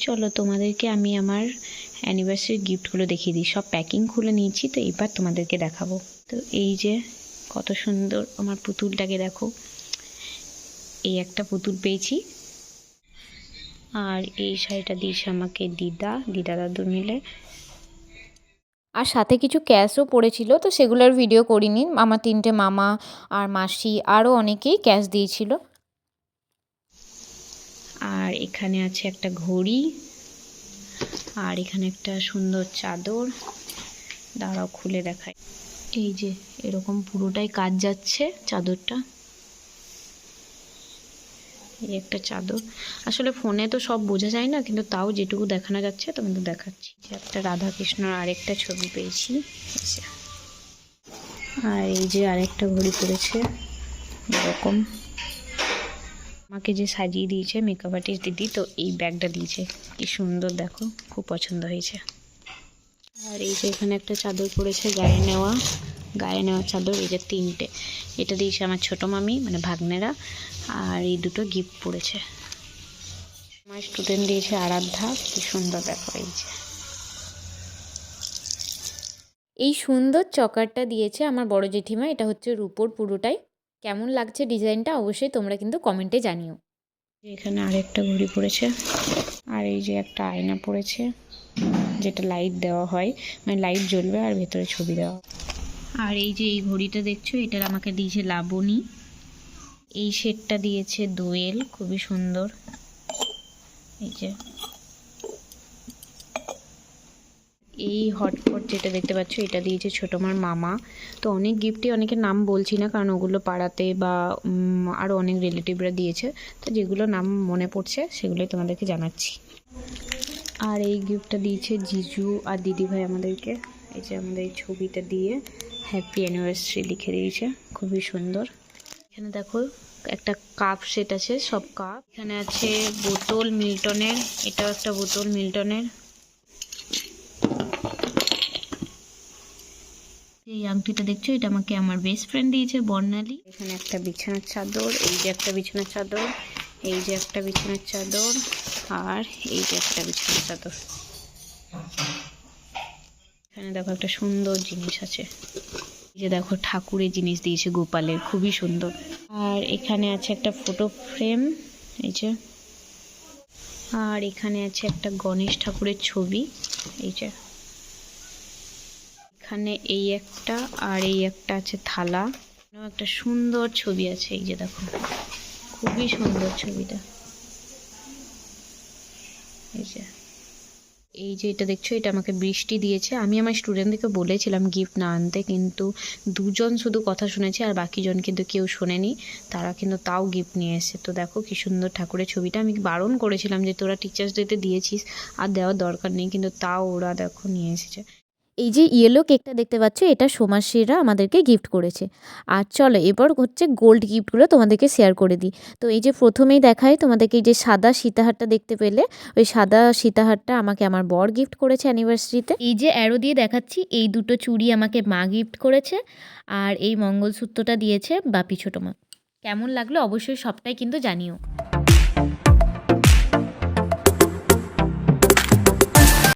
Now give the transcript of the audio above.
চলো তোমাদেরকে আমি আমার অ্যানিভার্সারি গিফটগুলো দেখিয়ে দিই। সব প্যাকিং খুলে নিয়েছি, তো এবার তোমাদেরকে দেখাবো। তো এই যে কত সুন্দর আমার পুতুলটাকে দেখো, এই একটা পুতুল পেয়েছি। আর এই শাড়িটা দিয়েছে আমাকে দিদা দাদু মিলে। আর সাথে কিছু ক্যাশও পড়েছিল, তো সেগুলোর ভিডিও করিনি। আমার 3টে মামা আর মাসি আরও অনেকেই ক্যাশ দিয়েছিল। আর এখানে আছে একটা ঘড়ি, আর এখানে একটা সুন্দর চাদর। দাঁড়াও খুলে দেখাই। এই যে এরকম পুরোটাই কাজ যাচ্ছে চাদরটা। এই একটা চাদর, আসলে ফোনে তো সব বোঝা যায় না, কিন্তু তাও যেটুকু দেখানো যাচ্ছে তোমাদের দেখাচ্ছি। একটা রাধাকৃষ্ণর আরেকটা ছবি পেয়েছি। আর এই যে আরেকটা ঘড়ি পড়েছে এরকম। আমাকে যে সাজিয়ে দিয়েছে মেকআপ আর্টিস্ট দিদি, তো এই ব্যাগটা দিয়েছে, কি সুন্দর দেখো, খুব পছন্দ হয়েছে। আর এই যে এখানে একটা চাদর পড়েছে গায়ে নেওয়া চাদর, এই যে 3টে। এটা দিয়েছে আমার ছোট মামি, মানে ভাগ্নেরা। আর এই দুটো গিফট পড়েছে আমার স্টুডেন্ট দিয়েছে আরাধ্যা, কি সুন্দর দেখো। এই সুন্দর চকারটা দিয়েছে আমার বড় জেঠিমা। এটা হচ্ছে রূপোর পুরোটাই। কেমন লাগছে ডিজাইনটা অবশ্যই তোমরা কিন্তু কমেন্টে জানিও। এখানে আরেকটা ঘড়ি পড়েছে, আর এই যে একটা আয়না পড়েছে, যেটা লাইট দেওয়া হয়, মানে লাইট জ্বলবে আর ভেতরে ছবি দেওয়া। আর এই যে এই ঘড়িটা দেখছো, এটার আমাকে দিয়েছে লাবণী। এই সেটটা দিয়েছে দোয়েল, খুবই সুন্দর। এই যে এই হটপট যেটা দেখতে পাচ্ছ, এটা দিয়েছে ছোটমার মামা। তো অনেক গিফটই, অনেকের নাম বলছি না কারণ ওগুলো পাড়াতে বা আরও অনেক রিলেটিভরা দিয়েছে, তো যেগুলো নাম মনে পড়ছে সেগুলোই তোমাদেরকে জানাচ্ছি। আর এই গিফটটা দিয়েছে জিজু আর দিদিভাই আমাদেরকে। এই যে আমাদের এই ছবিটা দিয়ে হ্যাপি অ্যানিভার্সারি লিখে দিয়েছে, খুবই সুন্দর। এখানে দেখো একটা কাপ সেট আছে, সব কাপ। এখানে আছে বোতল মিল্টনের, এটাও একটা বোতল মিল্টনের। এই আংটিটা দেখছো, এটা আমাকে আমার বেস্ট ফ্রেন্ড দিয়েছে বর্ণালী। এখানে একটা বিছানার চাদর, এই যে একটা বিছানার চাদর, এই যে একটা বিছানার চাদর, আর এই যে একটা বিছানার চাদর। এখানে দেখো একটা সুন্দর জিনিস আছে, এই যে দেখো ঠাকুরের জিনিস দিয়েছে গোপালের, খুবই সুন্দর। আর এখানে আছে একটা ফটো ফ্রেম, এই যে। আর এখানে আছে একটা গণেশ ঠাকুরের ছবি, এই যে। এখানে এই একটা, আর এই একটা আছে থালা, একটা সুন্দর ছবি আছে, এই যে দেখো, খুবই সুন্দর ছবিটা। এই যে এটা দেখছো, এটা আমাকে বৃষ্টি দিয়েছে। আমি আমার স্টুডেন্টদেরকে বলেছিলাম গিফট না আনতে, কিন্তু 2জন শুধু কথা শুনেছে আর বাকিজন কিন্তু কেউ শোনেনি। তারা কিন্তু তাও গিফট নিয়ে এসেছে। তো দেখো কি সুন্দর ঠাকুরের ছবিটা। আমি বারণ করেছিলাম যে তোরা টিচার্স ডেতে দিয়েছিস, আর দেওয়ার দরকার নেই, কিন্তু তাও ওরা দেখো নিয়ে এসেছে। এই যে ইয়েলো কেকটা দেখতে পাচ্ছ, এটা সোমাশ্রীরা আমাদেরকে গিফট করেছে। আর চলো এবার হচ্ছে গোল্ড গিফটগুলো তোমাদেরকে শেয়ার করে দিই। তো এই যে প্রথমেই দেখাই তোমাদেরকে, এই যে সাদা সীতাহারটা দেখতে পেলে, ওই সাদা সীতাহারটা আমাকে আমার বর গিফট করেছে অ্যানিভার্সারিতে। এই যে অ্যারো দিয়ে দেখাচ্ছি, এই দুটো চুড়ি আমাকে মা গিফট করেছে। আর এই মঙ্গলসূত্রটা দিয়েছে বাপি ছোটো মা। কেমন লাগলো অবশ্যই সবটাই কিন্তু জানিও।